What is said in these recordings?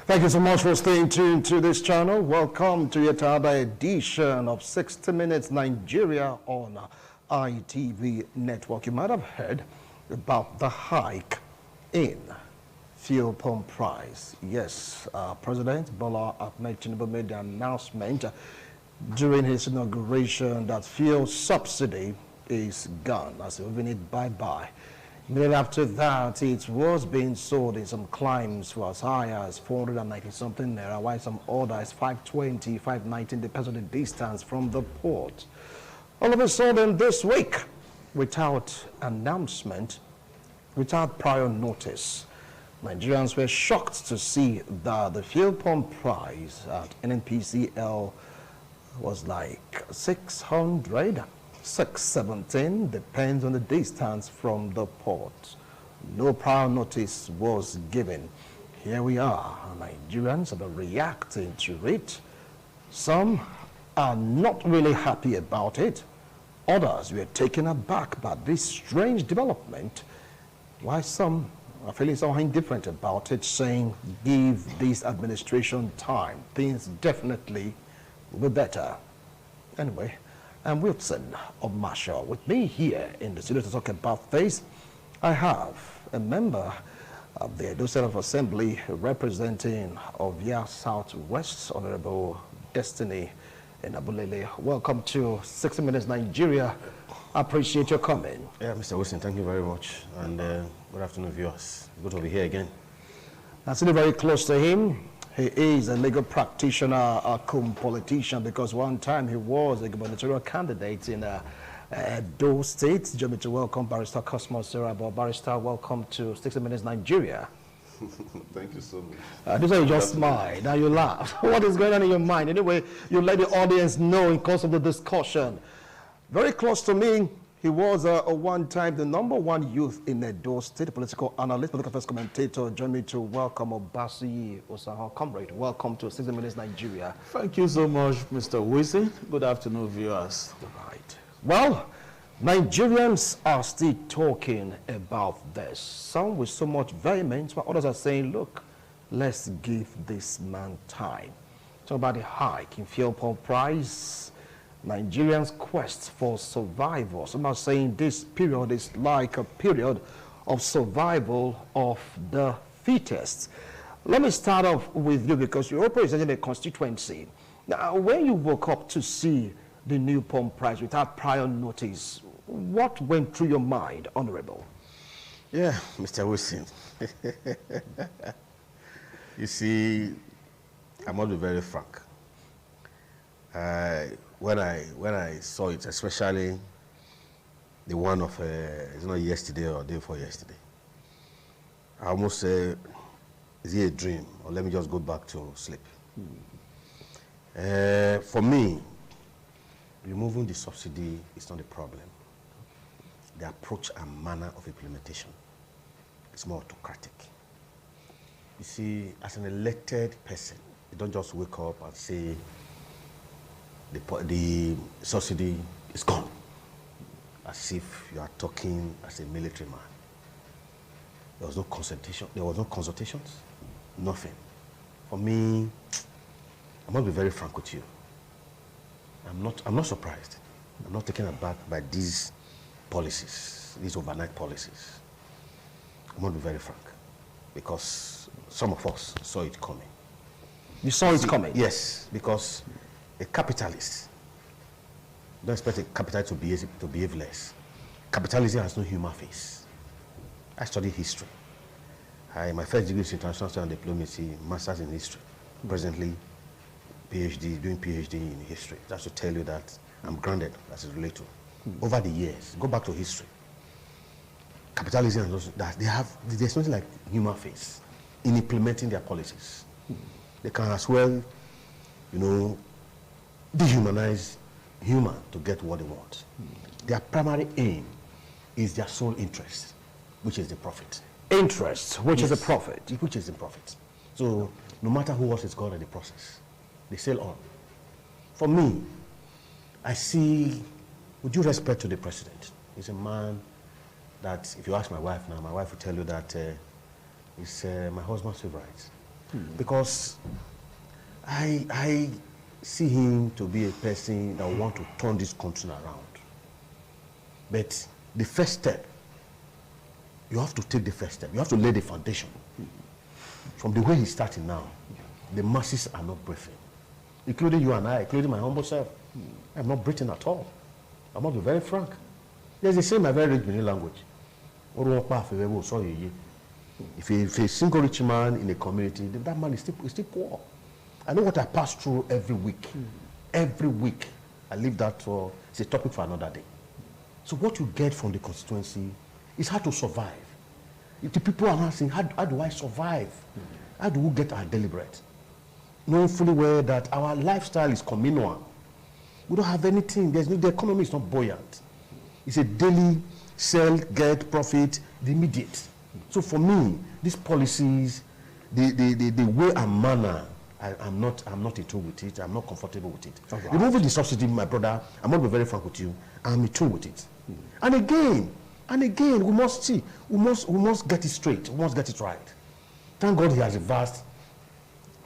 Thank you so much for staying tuned to this channel. Welcome to yet another edition of 60 Minutes Nigeria on ITV Network. You might have heard about the hike in fuel pump price. Yes, President Bola Ahmed Tinubu made the announcement during his inauguration that fuel subsidy is gone, as moving it bye-bye. Immediately after that, it was being sold in some climbs for as high as 490 something naira, while some others 520, 519, depends on the distance from the port. All of a sudden this week, without announcement, without prior notice, Nigerians were shocked to see that the fuel pump price at NNPCL was like 600. 617, depends on the distance from the port. No prior notice was given. Here we are. Nigerians are reacting to it. Some are not really happy about it. Others were taken aback by this strange development, while some are feeling so indifferent about it, saying, give this administration time. Things definitely will be better. Anyway, I'm Wilson of Marshall. With me here in the studio to talk about this, I have a member of the Edo State Assembly representing Ovia Southwest, Honorable Destiny Abulele. Welcome to 60 Minutes Nigeria. I appreciate your coming. Yeah, Mr. Wilson, thank you very much. And good afternoon, viewers. Good to be here again. I'm sitting very close to him. He is a legal practitioner, a politician, because one time he was a gubernatorial candidate in Edo State. Join me to welcome Barrister Cosmos Serabo. Barrister, welcome to 60 Minutes Nigeria. Thank you so much. This is you just smile, now you laugh. What is going on in your mind? Anyway, you let the audience know in course of the discussion. Very close to me, he was one time the #1 youth in Edo State, political analyst, political affairs commentator. Join me to welcome Obasi Osaho. Comrade, welcome to 60 Minutes Nigeria. Thank you so much, Mr. Wilson. Good afternoon, viewers. Right. Well, Nigerians are still talking about this. Some with so much vehemence, while others are saying, look, let's give this man time. Talk about the hike in fuel pump price, Nigerians' quest for survival. Some are saying this period is like a period of survival of the fittest. Let me start off with you because you're representing a constituency. Now, when you woke up to see the new pump price without prior notice, what went through your mind, Honorable? Yeah, Mr. Wilson. You see, I must be very frank. When I saw it, especially the one of it's not yesterday or day before yesterday, I almost say, is it a dream or let me just go back to sleep? For me, removing the subsidy is not a problem. The approach and manner of implementation is more autocratic. You see, as an elected person, you don't just wake up and say, the subsidy is gone, as if you are talking as a military man. There was no consultation. There was no consultations. Nothing. For me, I must be very frank with you. I'm not surprised. I'm not taken aback by these policies, these overnight policies. I must be very frank, because some of us saw it coming. You saw it coming? Yes, because a capitalist, don't expect a capitalist to behave less. Capitalism has no human face. I studied history. My first degree is international and diplomacy, master's in history. Presently, doing PhD in history. That's to tell you that I'm grounded as it relates to. Over the years, go back to history. Capitalism, there's something like human face in implementing their policies. They can as well, dehumanize human to get what they want. Their primary aim is their sole interest, which is the profit. Interest, which is the profit. Which is the profit. So no matter who else is gone in the process, they sail on. For me, I see, with due respect to the president, he's a man that, if you ask my wife now, my wife will tell you that he's my husband's favorite. because I see him to be a person that want to turn this country around. But the first step, you have to take the first step. You have to lay the foundation. From the way he's starting now, the masses are not breathing, including you and I, including my humble self. I'm not breathing at all. I must be very frank. There's the same my very rich Benin language. If a single rich man in a community, that man is still poor. I know what I pass through every week. Every week. I leave that for, it's a topic for another day. So what you get from the constituency is how to survive. If the people are asking, how do I survive? How do we get our daily bread? Knowing fully well that our lifestyle is communal. We don't have anything. The economy is not buoyant. It's a daily sell, get, profit, the immediate. So for me, these policies, the way and manner, I'm not in tune with it. I'm not comfortable with it. Right. Removing the subsidy, my brother, I'm going to be very frank with you, I'm in tune with it. And again, we must see, we must get it straight. We must get it right. Thank God he has reversed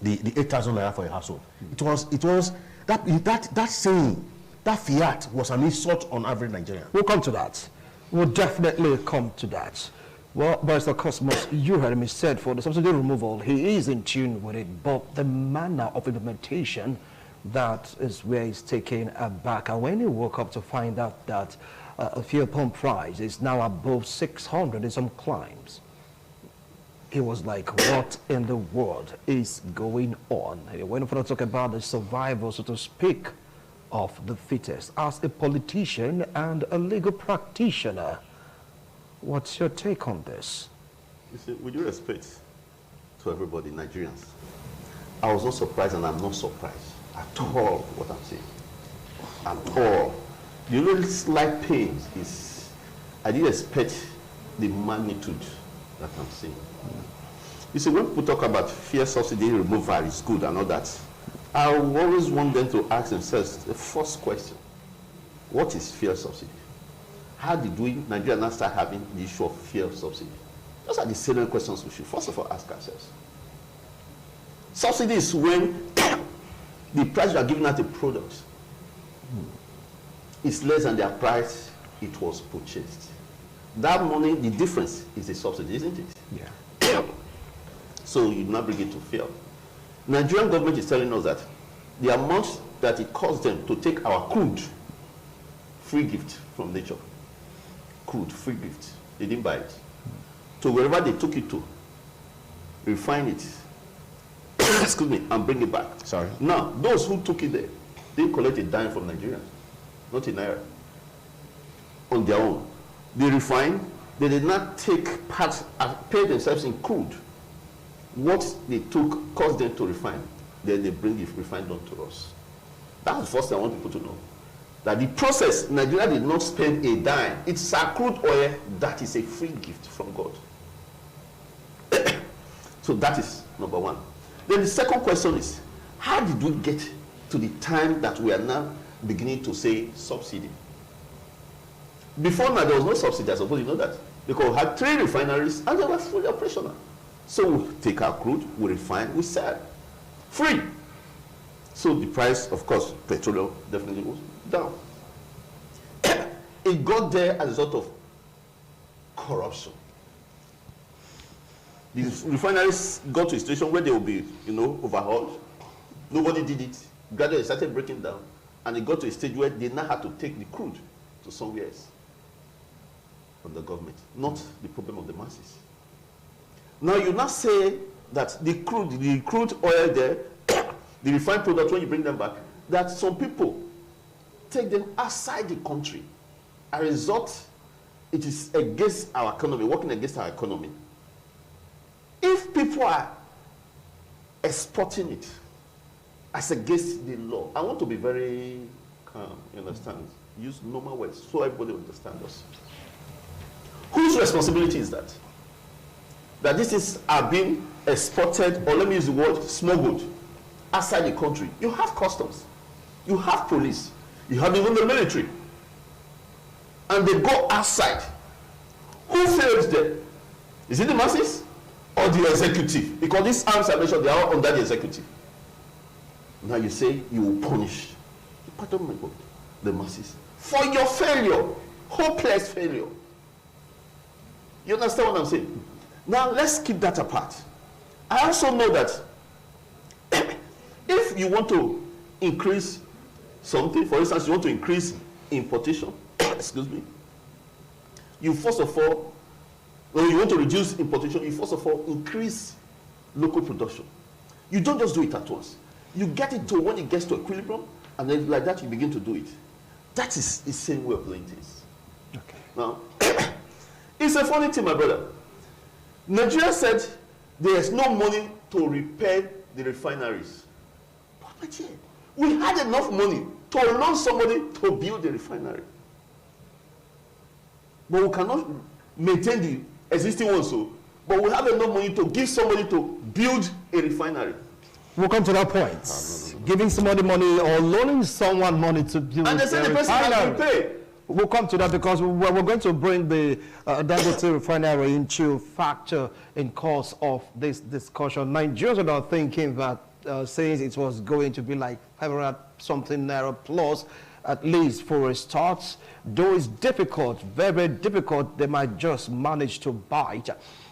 the 8,000 naira for a household. It was that saying, that fiat was an insult on average Nigerian. We'll come to that. We'll definitely come to that. Well, Barrister Cosmos, you heard me said for the subsidy removal, he is in tune with it, but the manner of implementation, that is where he's taken aback. And when he woke up to find out that a fuel pump price is now above 600 in some climes, he was like, what in the world is going on? He went for to talk about the survival, so to speak, of the fittest. As a politician and a legal practitioner, what's your take on this? You see, with due respect to everybody, Nigerians, I was not surprised and I'm not surprised at all what I'm saying. At all. The only slight pain is I didn't expect the magnitude that I'm seeing. You see, when people talk about fuel subsidy removal is good and all that, I always want them to ask themselves the first question: what is fuel subsidy? How did Nigeria now start having the issue of fuel subsidy? Those are the salient questions we should first of all ask ourselves. Subsidy is when the price you are giving out a product is less than the price it was purchased. That money, the difference is a subsidy, isn't it? Yeah. So you now bring it to fuel. Nigerian government is telling us that the amount that it costs them to take our crude, free gift from nature, crude, free gift, they didn't buy it. So wherever they took it to, refine it, excuse me, and bring it back. Sorry. Now, those who took it there, they collect a dime from Nigerians, not in Naira, on their own. They refine, they did not take parts, pay themselves in crude. What they took caused them to refine, then they bring it refined onto us. That's the first thing I want people to know. That the process, Nigeria did not spend a dime. It's a crude oil that is a free gift from God. So that is number one. Then the second question is, how did we get to the time that we are now beginning to say subsidy? Before now, there was no subsidy, I suppose you know that. Because we had 3 refineries and they were fully operational. So we take our crude, we refine, we sell. Free. So the price, of course, petroleum definitely goes down. It got there as a result of corruption. These refineries got to a situation where they will be, overhauled. Nobody did it. Gradually, it started breaking down. And it got to a stage where they now had to take the crude to somewhere else from the government, not the problem of the masses. Now, you now say that the crude oil there, the refined product, when you bring them back, that some people take them outside the country. As a result, it is against our economy, working against our economy. If people are exporting it as against the law, I want to be very calm, you understand? Use normal words so everybody understands us. Whose responsibility is that? That these things are being exported, or let me use the word, smuggled, outside the country. You have customs, you have police, you have even the military. And they go outside. Who fails them? Is it the masses? or the executive, because these arms I mentioned, they are all under the executive. Now you say you will punish, pardon my God, the masses for your failure, hopeless failure. You understand what I'm saying? Now let's keep that apart. I also know that if you want to increase something, for instance, you want to increase importation, excuse me, you first of all, when you want to reduce importation, you first of all increase local production. You don't just do it at once. You get it to when it gets to equilibrium, and then like that you begin to do it. That is the same way of doing things. Okay. Now, it's a funny thing, my brother. Nigeria said there is no money to repair the refineries. But my dear, we had enough money to loan somebody to build the refinery. But we cannot maintain the existing one, so. But we have enough money to give somebody to build a refinery. We'll come to that point. Giving somebody money or loaning someone money to build And they say the person has to pay. We'll come to that because we're going to bring the Dangote refinery into factor in course of this discussion. Nigerians are thinking that since it was going to be like 500 something naira plus, at least for a start, though it's difficult, very, very difficult, they might just manage to bite,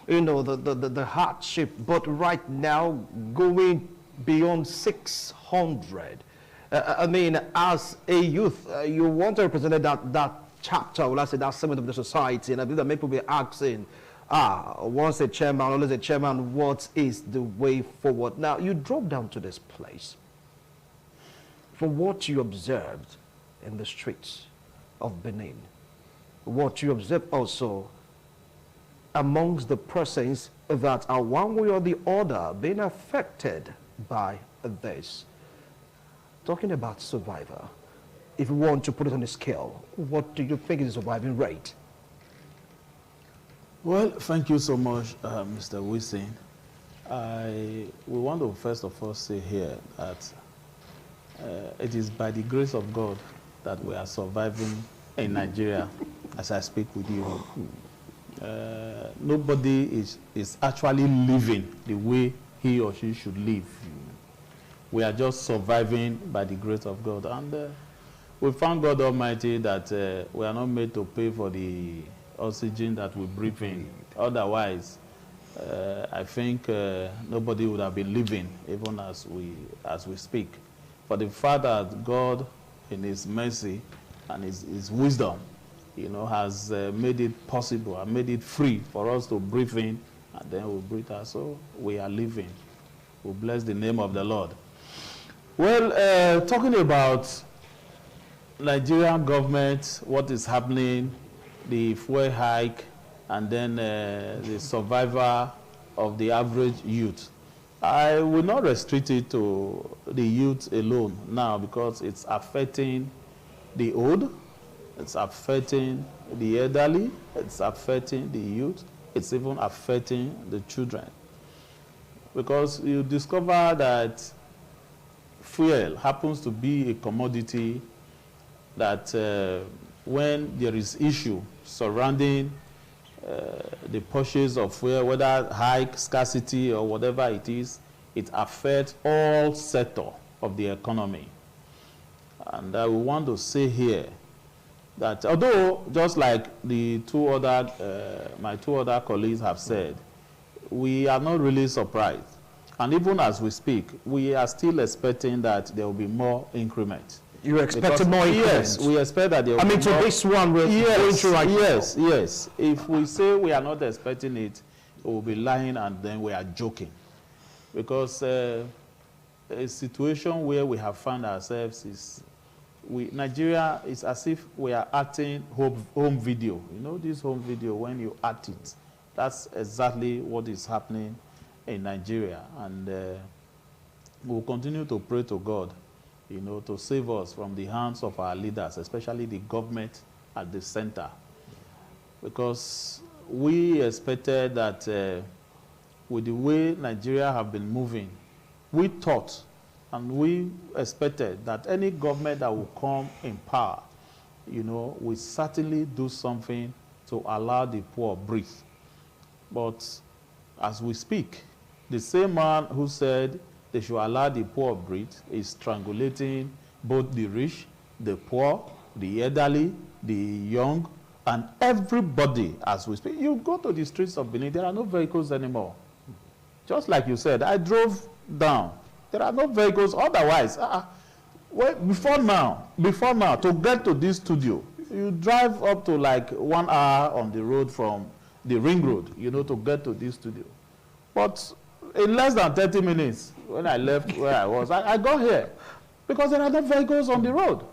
you know, the hardship. But right now, going beyond 600. I mean, as a youth, you want to represent that chapter, or let's say that segment of the society, and I believe that many people be asking, once a chairman, always a chairman, what is the way forward? Now, you drove down to this place. From what you observed in the streets of Benin, what you observed also amongst the persons that are one way or the other being affected by this. Talking about survivor, if you want to put it on a scale, what do you think is the surviving rate? Well, thank you so much, Mr. Wilson. We want to first of all say here that it is by the grace of God that we are surviving in Nigeria as I speak with you. Nobody is actually living the way he or she should live. We are just surviving by the grace of God. And we thank God Almighty that we are not made to pay for the oxygen that we breathe in. Otherwise, I think nobody would have been living even as we speak. For the fact that God, in His mercy and His wisdom, you know, has made it possible and made it free for us to breathe in, and then we breathe out. So we are living. We bless the name of the Lord. Well, talking about Nigerian government, what is happening, the fuel hike, and then the survival of the average youth. I will not restrict it to the youth alone now because it's affecting the old, it's affecting the elderly, it's affecting the youth, it's even affecting the children. Because you discover that fuel happens to be a commodity that when there is issue surrounding the purchase of fuel, whether high scarcity or whatever it is, it affects all sectors of the economy. And I want to say here that although, just like the my two other colleagues have said, we are not really surprised. And even as we speak, we are still expecting that there will be more increment. You're expecting more increment? Yes, we expect that there will be more. I mean, to this one, we're going through right now. Yes. If we say we are not expecting it, we will be lying and then we are joking. Because a situation where we have found ourselves is, Nigeria is as if we are acting home video. You know this home video, when you act it, that's exactly what is happening in Nigeria. And we'll continue to pray to God, you know, to save us from the hands of our leaders, especially the government at the center. Because we expected that with the way Nigeria have been moving, we thought and we expected that any government that will come in power, you know, will certainly do something to allow the poor breathe. But as we speak, the same man who said they should allow the poor breathe is strangulating both the rich, the poor, the elderly, the young, and everybody as we speak. You go to the streets of Benin, there are no vehicles anymore. Just like you said, I drove down. There are no vehicles. Otherwise, well, before now, to get to this studio, you drive up to like 1 hour on the road from the ring road, you know, to get to this studio. But in less than 30 minutes, when I left where I was, I got here because there are no vehicles on the road.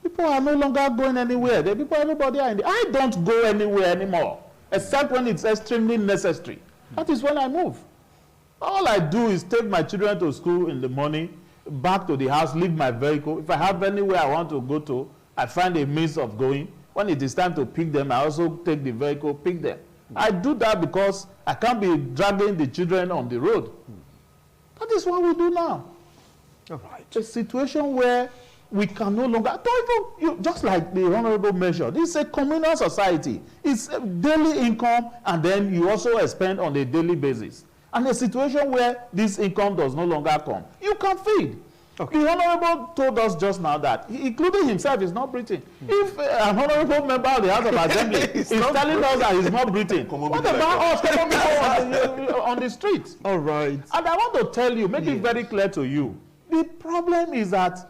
People are no longer going anywhere. Everybody are in I don't go anywhere anymore, except when it's extremely necessary. That is when I move. All I do is take my children to school in the morning, back to the house, leave my vehicle. If I have anywhere I want to go to, I find a means of going. When it is time to pick them, I also take the vehicle, pick them. I do that because I can't be dragging the children on the road. That is what we do now. All right. A situation where we can no longer, just like the Honorable mentioned, it's a communal society. It's a daily income, and then you also expend on a daily basis. And a situation where this income does no longer come, you can feed. Okay. The Honorable told us just now that, including himself, is not breathing. If an Honorable member of the House of Assembly is telling us that he's not breathing, what about us common people on the street? All right. And I want to tell you, make it very clear to you, the problem is that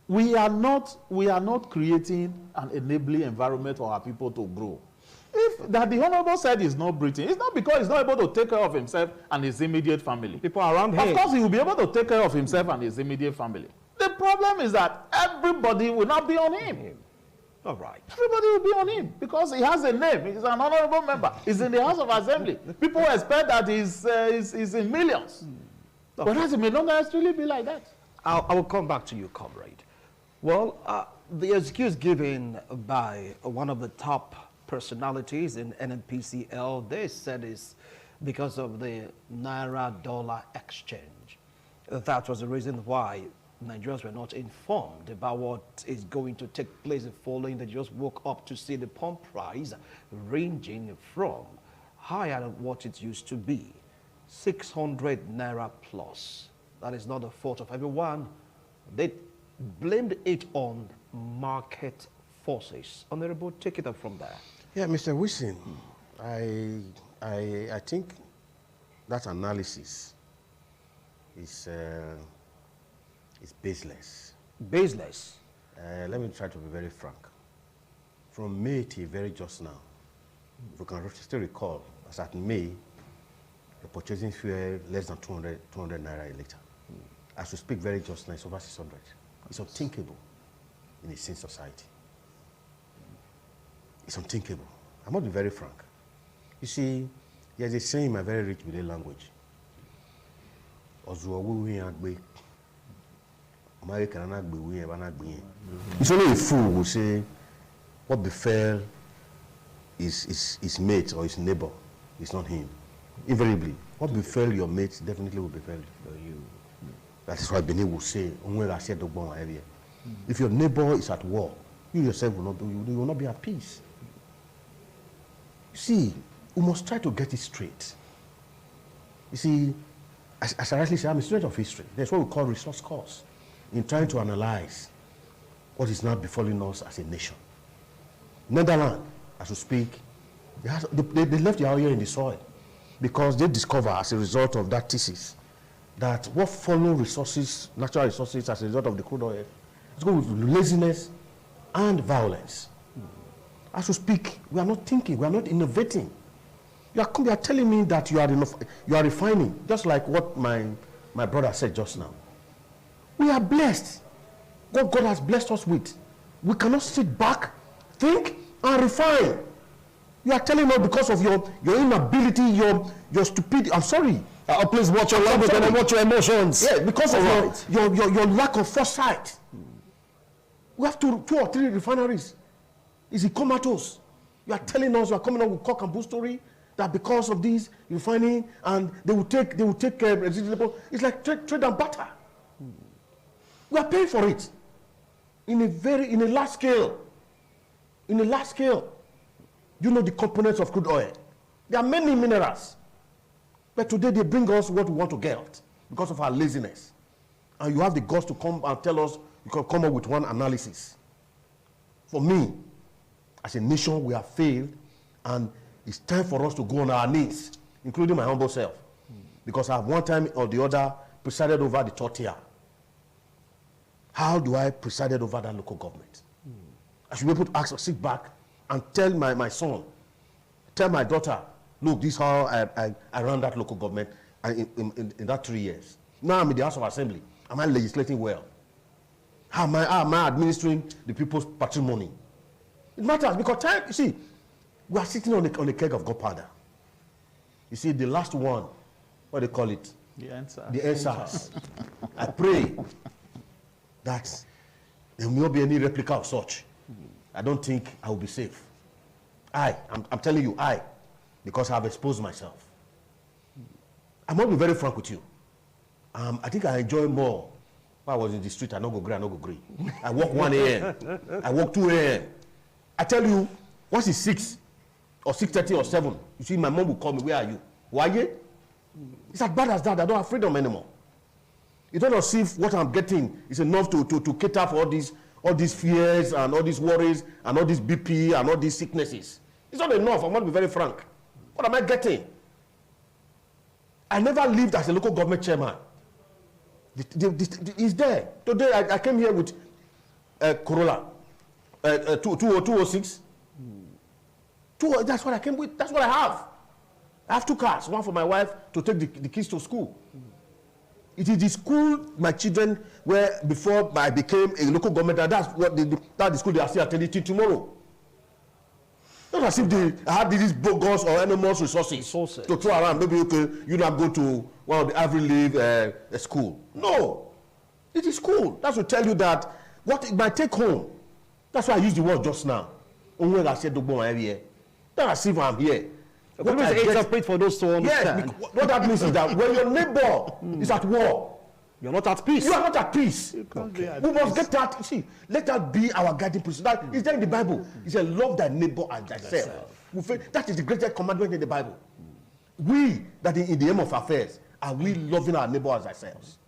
we are not creating an enabling environment for our people to grow. If that the Honorable said he's not breathing, it's not because he's not able to take care of himself and his immediate family. People around him. Of course, he will be able to take care of himself and his immediate family. The problem is that everybody will not be on him. All right. Everybody will be on him because he has a name. He's an honorable member. He's in the House of Assembly. People expect that he's in millions. Okay. Whereas it may not necessarily be like that. I will come back to you, comrade. Well, the excuse given by one of the top personalities in NNPCL, they said is because of the Naira-dollar exchange. That was the reason why Nigerians were not informed about what is going to take place the following. They just woke up to see the pump price ranging from higher than what it used to be, 600 Naira plus. That is not the fault of everyone. They blamed it on market forces. Honorable, take it up from there. Yeah, Mr. Wilson, I think that analysis is baseless. Baseless? Let me try to be very frank. From May till very just now, if you can still recall, as at May, the purchasing fuel less than 200 Naira a liter. As we speak very just now, it's over 600. It's unthinkable in a sane society. It's unthinkable. I must be very frank. You see, there's a saying in my very rich Bide language. It's only a fool who say what befell his mate or his neighbor is not him. Invariably, what befell your mate definitely will befell you. That's why Benin will say, if your neighbor is at war, you yourself will not be at peace. You see, we must try to get it straight. You see, as I rightly say, I'm a student of history. That's what we call resource course, in trying to analyze what is now befalling us as a nation. Netherlands, as we speak, they left their oil in the soil because they discover as a result of that thesis that what follow resources, natural resources as a result of the crude oil, it's going with laziness and violence. As we speak, we are not thinking, we are not innovating. You are telling me that you are refining, just like what my brother said just now. We are blessed. What God has blessed us with. We cannot sit back, think, and refine. You are telling us because of your inability, your stupidity. I'm sorry. Please watch your language and watch your emotions. Yeah, because of your lack of foresight. We have 2 or 3 refineries. Is it comatose? You are telling us you are coming up with cock and bull story that because of this refining and they will take it's like trade and barter. We are paying for it in a large scale. In a large scale. You know the components of crude oil. There are many minerals. But today they bring us what we want to get because of our laziness. And you have the guts to come and tell us, you can come up with one analysis. For me, as a nation, we have failed, and it's time for us to go on our knees, including my humble self. Because I have one time or the other presided over the third tier. How do I presided over that local government? I should be able to sit back and tell my son, tell my daughter, look, this is how I ran that local government in that 3 years. Now I'm in the House of Assembly. Am I legislating well? How am I administering the people's patrimony? It matters because time, you see, we are sitting on a keg of gunpowder. You see, the last one, what do they call it? The answer. The answers. I pray that there will not be any replica of such. I don't think I will be safe. I'm telling you, because I have exposed myself. I must be very frank with you. I think I enjoy more. When I was in the street, I no go green. I walk 1 a.m. I walk 2 a.m. I tell you, once it's 6 or 6:30 or 7, you see my mom will call me, where are you? Why you? It's as bad as that. I don't have freedom anymore. You don't know if what I'm getting is enough to cater for all these fears and all these worries and all this BP and all these sicknesses. It's not enough. I'm going to be very frank. What am I getting? I never lived as a local government chairman. It's there. Today I came here with Corolla 206. That's what I came with. That's what I have. I have 2 cars. One for my wife to take the kids to school. It is the school my children were before I became a local government. That's the school they are still attending till tomorrow. Not as if I had these bogus or enormous resources to throw around. Maybe you not go to one of the Ivy League school. No, it is school. That's to tell you that what it might take home. That's why I used the word just now. When I said not as if I'm here. What I interpret for those to understand. Yes, what that means is that when your neighbor is at war, you're not at peace. You are not at peace. We must get that. See, let that be our guiding principle. That is there in the Bible. It says, "Love thy neighbor as thyself." That is the greatest commandment in the Bible. We that in the aim of affairs are we loving our neighbor as ourselves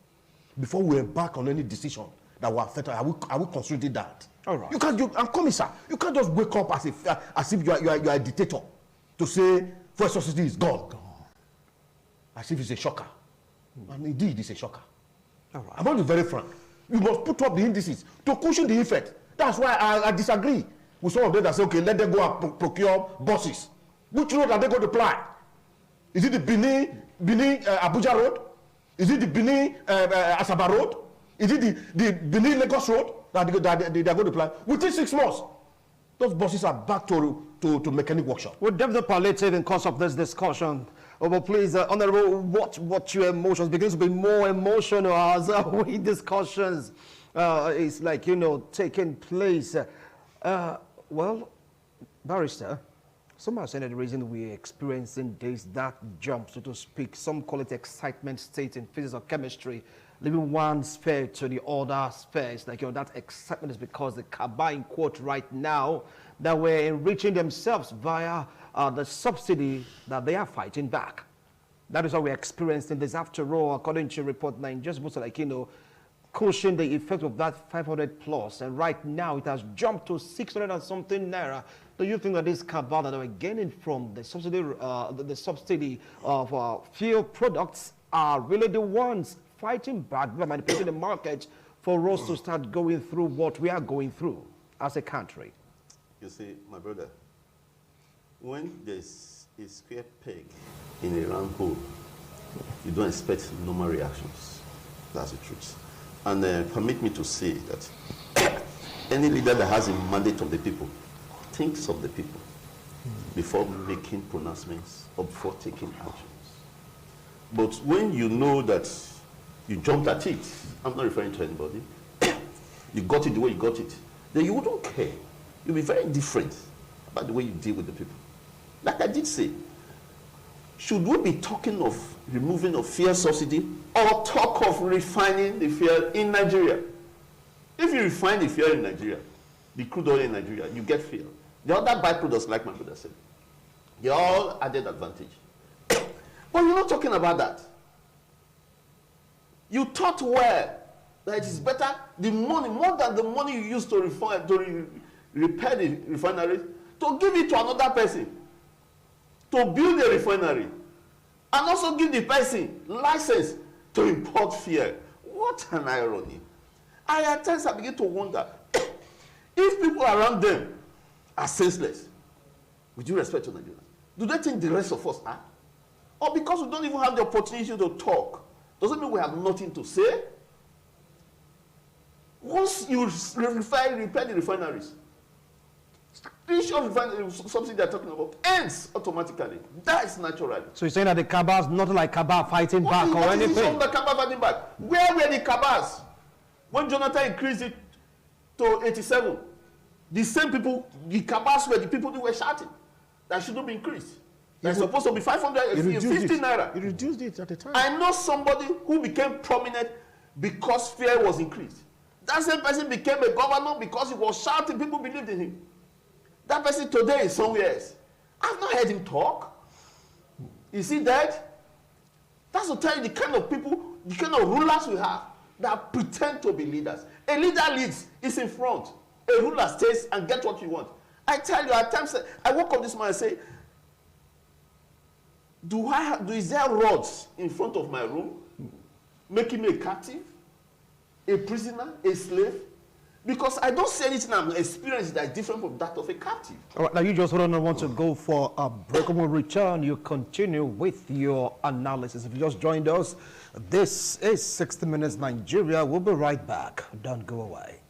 before we embark on any decision that will affect us. Are we considering that? All right. You can't. I'm coming, sir. You can't just wake up as if you are a dictator to say fuel subsidy is gone. As if it's a shocker. And indeed, it's a shocker. All right. I'm going to be very frank. You must put up the indices to cushion the effect. That's why I disagree with some of them that say, okay, let them go and procure buses. Which road are they going to apply? Is it the Benin Abuja road? Is it the Benin Asaba road? Is it the Benin Lagos road that they are going to apply? Within 6 months, those buses are back to mechanic workshop. We'll definitely palliative in course of this discussion. Oh, but please, Honorable, what your emotions begins to be more emotional as we discussions is like, taking place. Well, Barrister, some are saying that the reason we're experiencing this dark jump, so to speak, some call it excitement state in physics or chemistry, leaving one sphere to the other sphere. It's like, that excitement is because the cabal in quote right now that we're enriching themselves via the subsidy that they are fighting back. That is what we're experiencing this. After all, according to report 9, just most like, cushion the effect of that 500 plus. And right now it has jumped to 600 and something naira. Do you think that this cabal that we're gaining from the subsidy, of fuel products are really the ones fighting back by manipulating the market for us to start going through what we are going through as a country? You see, my brother, when there's a square peg in a round hole, you don't expect normal reactions. That's the truth. And permit me to say that any leader that has a mandate of the people thinks of the people before making pronouncements or before taking actions. But when you know that you jumped at it, I'm not referring to anybody, you got it the way you got it, then you wouldn't care. You'll be very different about the way you deal with the people. Like I did say, should we be talking of removing of fuel subsidy or talk of refining the fuel in Nigeria? If you refine the fuel in Nigeria, the crude oil in Nigeria, you get fuel. The other byproducts, like my brother said, they're all added advantage. But you're not talking about that. You thought well that it is better, the money, more than the money you use to repair the refinery, to give it to another person, to build a refinery, and also give the person license to import fuel. What an irony. At times I begin to wonder, if people around them are senseless, with due respect to Nigerians, do they think the rest of us are? Or because we don't even have the opportunity to talk, doesn't mean we have nothing to say? Once you repair the refineries, the issue of refinery subsidy they're talking about ends automatically. That is natural. So you're saying that the cabals, nothing like cabal fighting back or anything? What is the cabal fighting back? Where were the cabals when Jonathan increased it to 87? The same people, the cabals were the people who were shouting that shouldn't be increased. That's supposed to be 550 naira. You reduced it at the time. I know somebody who became prominent because fear was increased. That same person became a governor because he was shouting, people believed in him. That person today is somewhere else. I've not heard him talk. Is he dead? That's to tell you the kind of people, the kind of rulers we have that pretend to be leaders. A leader leads, is in front. A ruler stays and gets what you want. I tell you, at times, I woke up this morning and say, is there rods in front of my room making me a captive, a prisoner, a slave? Because I don't see anything I'm experiencing that is different from that of a captive. All right, now you just hold on, I want to go for a break. When we return, you continue with your analysis. If you just joined us, this is 60 Minutes Nigeria. We'll be right back. Don't go away.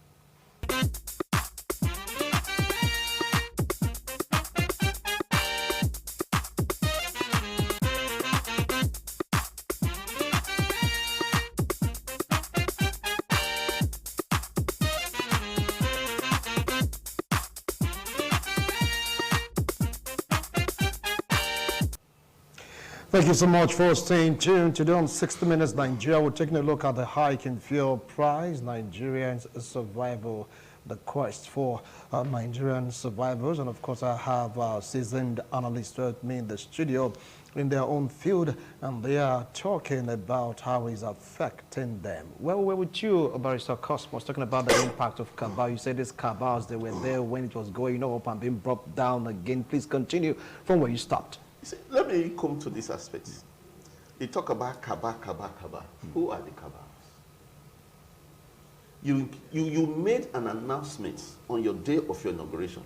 Thank you so much for staying tuned. Today on 60 Minutes Nigeria, we're taking a look at the hike in fuel price, Nigerians' survival, the quest for Nigerian survivors. And of course, I have seasoned analysts with me in the studio in their own field, and they are talking about how it's affecting them. Well, we're with you, Barrister Cosmos, talking about the impact of cabal. You said these cabals, they were there when it was going up and being brought down again. Please continue from where you stopped. See, let me come to this aspect. You talk about cabal. Who are the cabals? You made an announcement on your day of your inauguration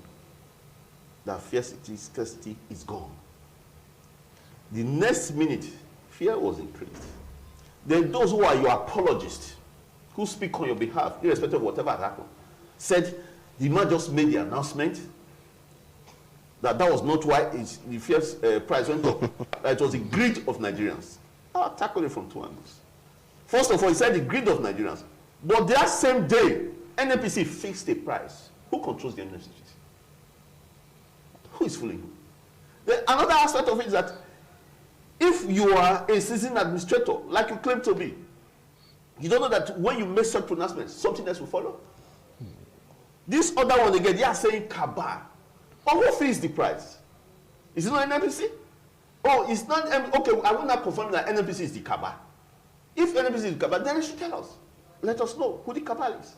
that scarcity is gone. The next minute, fear was increased. Then those who are your apologists, who speak on your behalf, irrespective of whatever happened, said the man just made the announcement that was not why the fuel price went up. That it was the greed of Nigerians. I'll tackle it from two angles. First of all, he said the greed of Nigerians. But that same day, NNPC fixed a price. Who controls the NNPC? Who is fooling who? Another aspect of it is that if you are a seasoned administrator, like you claim to be, you don't know that when you make such pronouncements, something else will follow. This other one again, they are saying cabal. But who fixed the price? Is it not NNPC? Oh, it's not. Okay, I will not confirm that NNPC is the cabal. If NNPC is the cabal, then they should tell us. Let us know who the cabal is.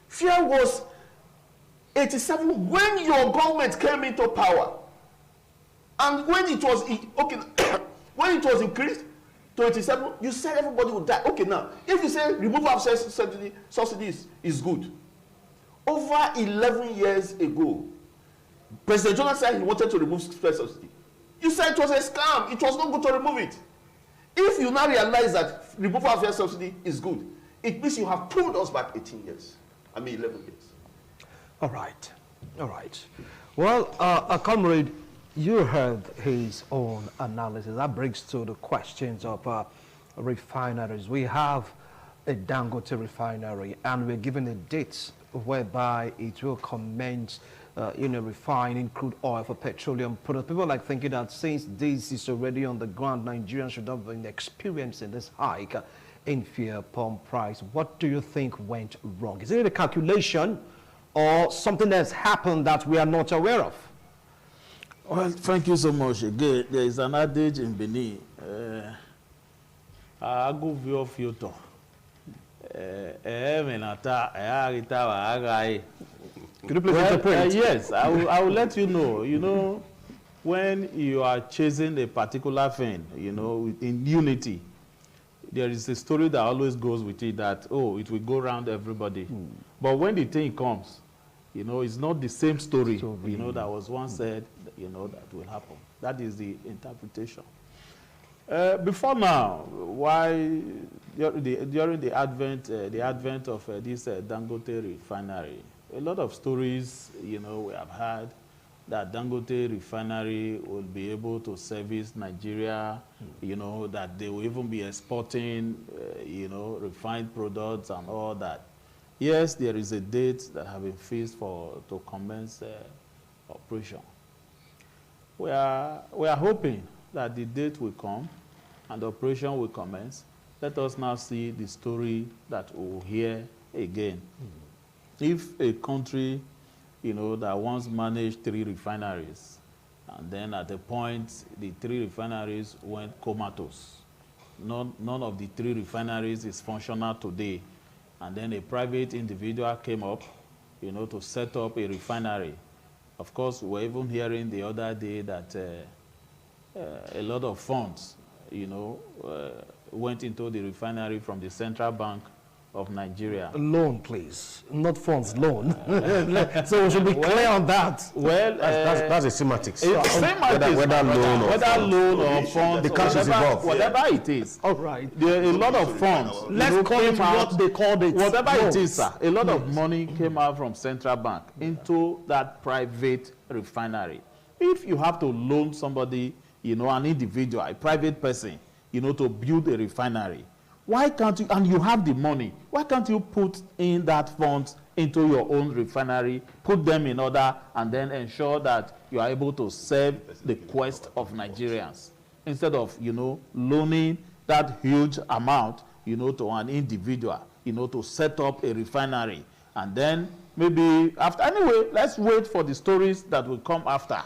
Fear was 87 when your government came into power. And when it was when it was increased to 87, you said everybody would die. Okay, now, if you say removal of subsidies is good, over 11 years ago, President Jonathan said he wanted to remove fuel subsidy. You said it was a scam. It was not good to remove it. If you now realize that removal of fuel subsidy is good, it means you have pulled us back 11 years. All right. Well, a comrade, you heard his own analysis. That brings to the questions of refineries. We have a Dangote refinery, and we're given a date whereby it will commence refining crude oil for petroleum products. People like thinking that since this is already on the ground, Nigerians should have been experiencing this hike in fuel pump price. What do you think went wrong? Is it a calculation or something that's happened that we are not aware of? Well, thank you so much again. There is an adage in Benin. I go view future. Could you please interpret? Yes, I will let you know. You know, when you are chasing a particular thing, you know, in unity, there is a story that always goes with it that, oh, it will go around everybody. But when the thing comes, you know, it's not the same story, you know, that was once said, you know, that will happen. That is the interpretation. Before now, why during the advent of this Dangote Refinery, a lot of stories, you know, we have heard that Dangote Refinery will be able to service Nigeria, you know, that they will even be exporting, you know, refined products and all that. Yes, there is a date that has been fixed to commence operation. We are hoping that the date will come and the operation will commence. Let us now see the story that we will hear again. If a country, you know, that once managed 3 refineries, and then at a point the 3 refineries went comatose. None of the 3 refineries is functional today. And then a private individual came up, you know, to set up a refinery. Of course, we were even hearing the other day that a lot of funds, you know, went into the refinery from the Central Bank of Nigeria. Loan, please. Not funds, loan. So we should be clear on that. Well, that's a semantics. Whether loan or funds, the cash is involved. Whatever it is. All right. There are a lot of funds. Let's call it what they called it. Whatever it is, sir. A lot of money came out from Central Bank into that private refinery. If you have to loan somebody, you know, an individual, a private person, you know, to build a refinery, why can't you, and you have the money, why can't you put in that funds into your own refinery, put them in order, and then ensure that you are able to serve the quest of Nigerians, instead of, you know, loaning that huge amount, you know, to an individual, you know, to set up a refinery, and then maybe after, anyway, let's wait for the stories that will come after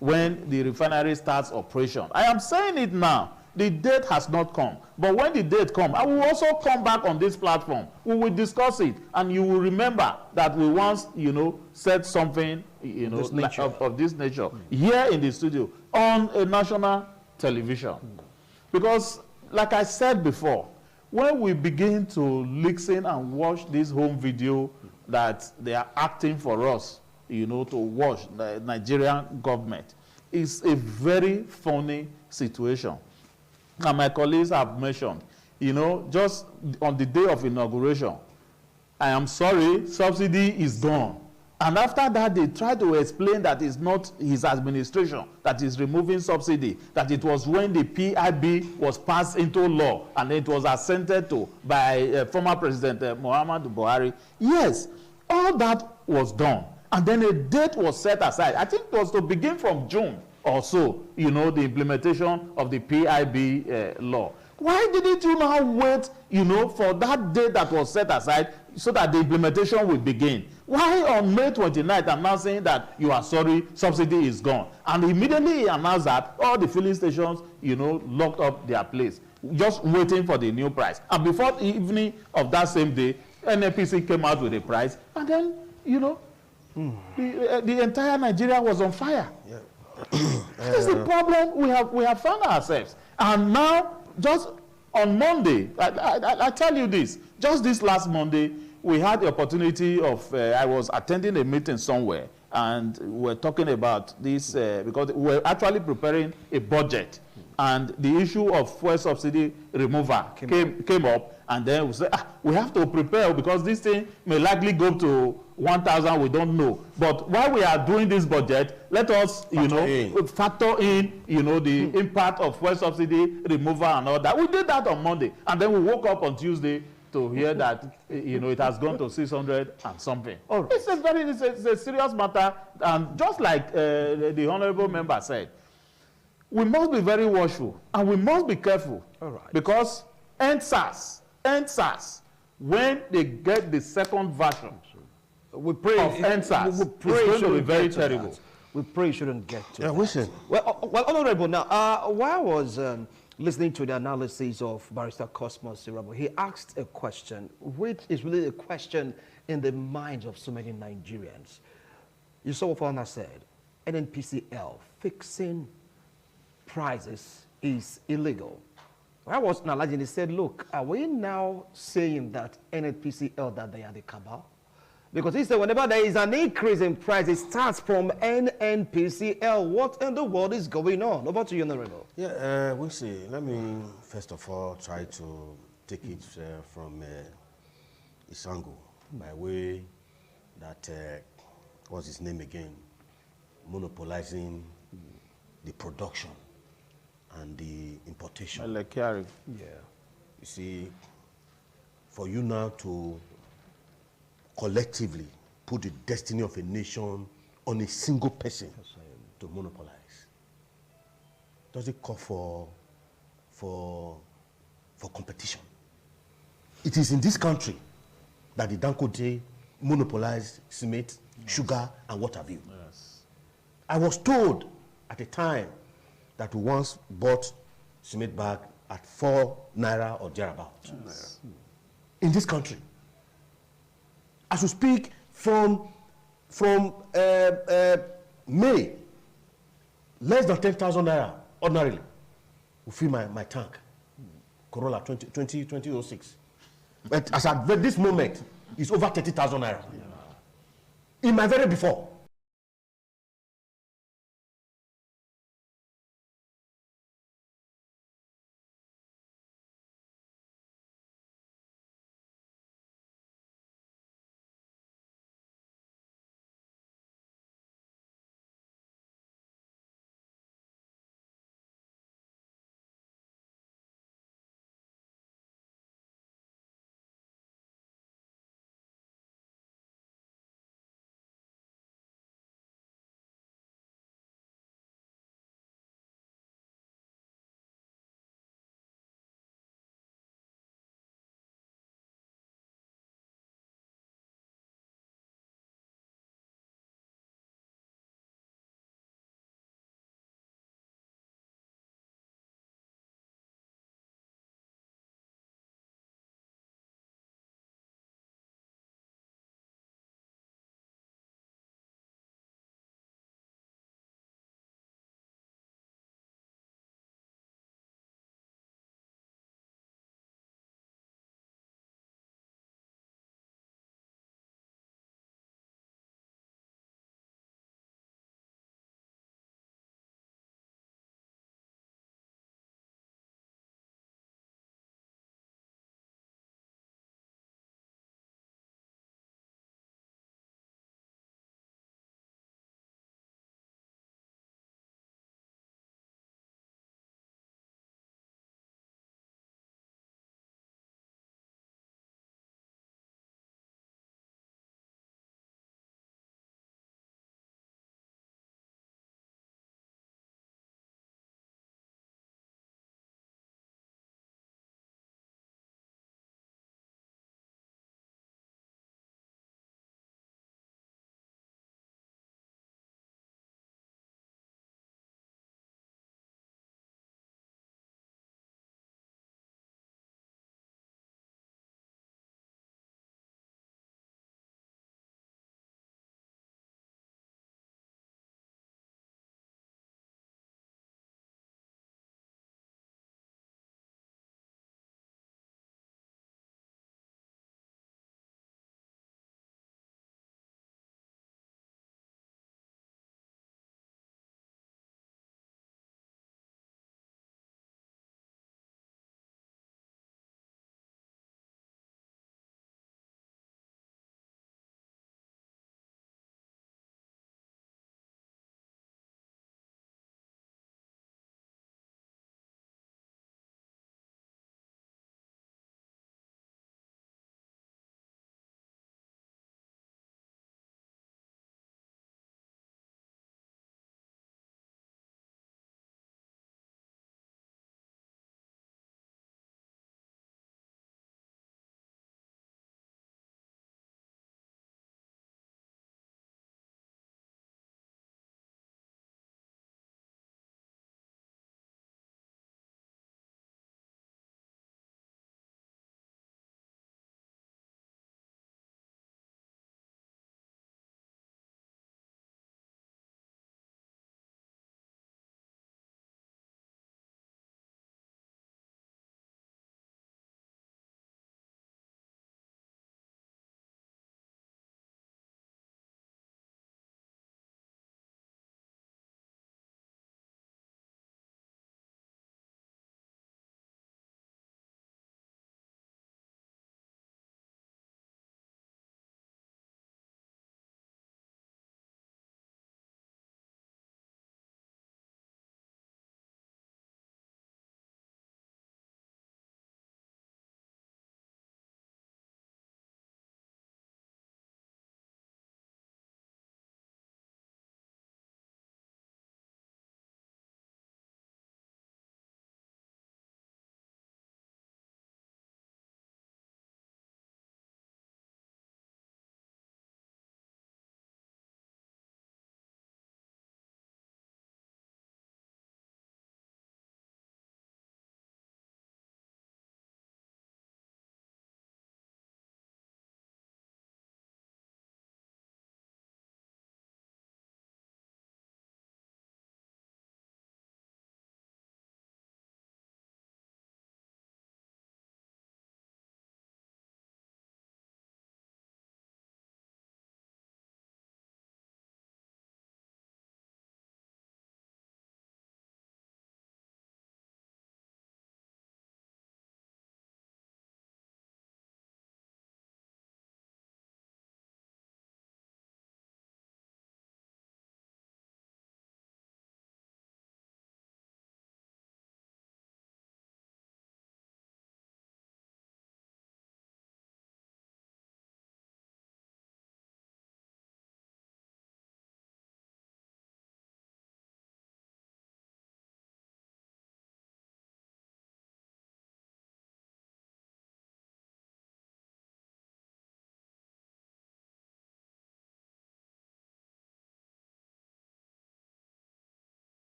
when the refinery starts operation. I am saying it now. The date has not come. But when the date comes, I will also come back on this platform. We will discuss it. And you will remember that we once, you know, said something, you know, of this nature here in the studio on a national television. Because, like I said before, when we begin to listen and watch this home video that they are acting for us, you know, to watch the Nigerian government, it's a very funny situation. And my colleagues have mentioned, you know, just on the day of inauguration, I am sorry, subsidy is gone. And after that, they try to explain that it's not his administration that is removing subsidy, that it was when the PIB was passed into law and it was assented to by former President Muhammadu Buhari. Yes, all that was done. And then a date was set aside. I think it was to begin from June. Also, you know, the implementation of the PIB law. Why didn't you now wait, you know, for that date that was set aside so that the implementation will begin? Why on May 29th announcing that you are sorry, subsidy is gone? And immediately he announced that all the filling stations, you know, locked up their place, just waiting for the new price. And before the evening of that same day, NNPC came out with a price, and then, you know, the entire Nigeria was on fire. Yeah. This is the problem we have found ourselves. And now, just on Monday, I tell you this, just this last Monday, we had the opportunity of, I was attending a meeting somewhere, and we're talking about this, because we're actually preparing a budget, and the issue of fuel subsidy removal came up, and then we said, we have to prepare because this thing may likely go to 1,000, we don't know. But while we are doing this budget, let us, factor in, you know, the impact of fuel subsidy removal and all that. We did that on Monday, and then we woke up on Tuesday to hear that, you know, it has gone to 600 and something. Oh. It's a serious matter, and just like the honorable member said, we must be very watchful, and we must be careful. All right. Because NSAS, when they get the second version, we pray of NSAS, it's going to be very terrible. we pray you shouldn't get to that. listen. Well, Honorable, now, while I was listening to the analysis of Barrister Cosmos Sirabo, he asked a question, which is really a question in the minds of so many Nigerians. You saw what Fana said, NNPCL fixing prices is illegal. I was analyzing, he said, look, are we now saying that NNPCL, that they are the cabal? Because he said whenever there is an increase in price, it starts from NNPCL. What in the world is going on? Over to you, Honorable. Yeah, we'll see. Let me first of all try to take it from Isango by way that, what's his name again, monopolizing the production and the importation. Carry. Yeah. You see, for you now to collectively put the destiny of a nation on a single person to monopolize, does it call for competition? It is in this country that the Dangote monopolized cement, sugar, and what have you. Yes. I was told at a time that we once bought cement bag at 4 naira or thereabout. Yes. In this country. As we speak, from May, less than 10,000 naira ordinarily will fill my tank, Corolla 2006. But as at this moment, it's over 30,000 naira. Yeah. In my very before.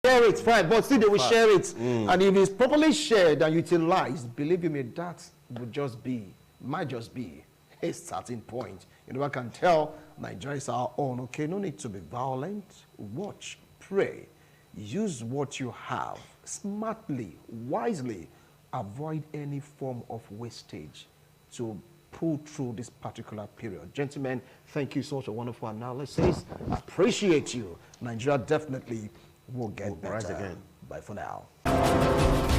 share it, fine, but still they will share it. And if it's properly shared and utilized, believe you me, that would just be, might just be a starting point. You know, I can tell Nigeria is our own. Okay, no need to be violent. Watch, pray, use what you have smartly, wisely. Avoid any form of wastage to pull through this particular period. Gentlemen, thank you so much for wonderful analysis. Appreciate you. Nigeria definitely will get better. Rise again. Bye for now.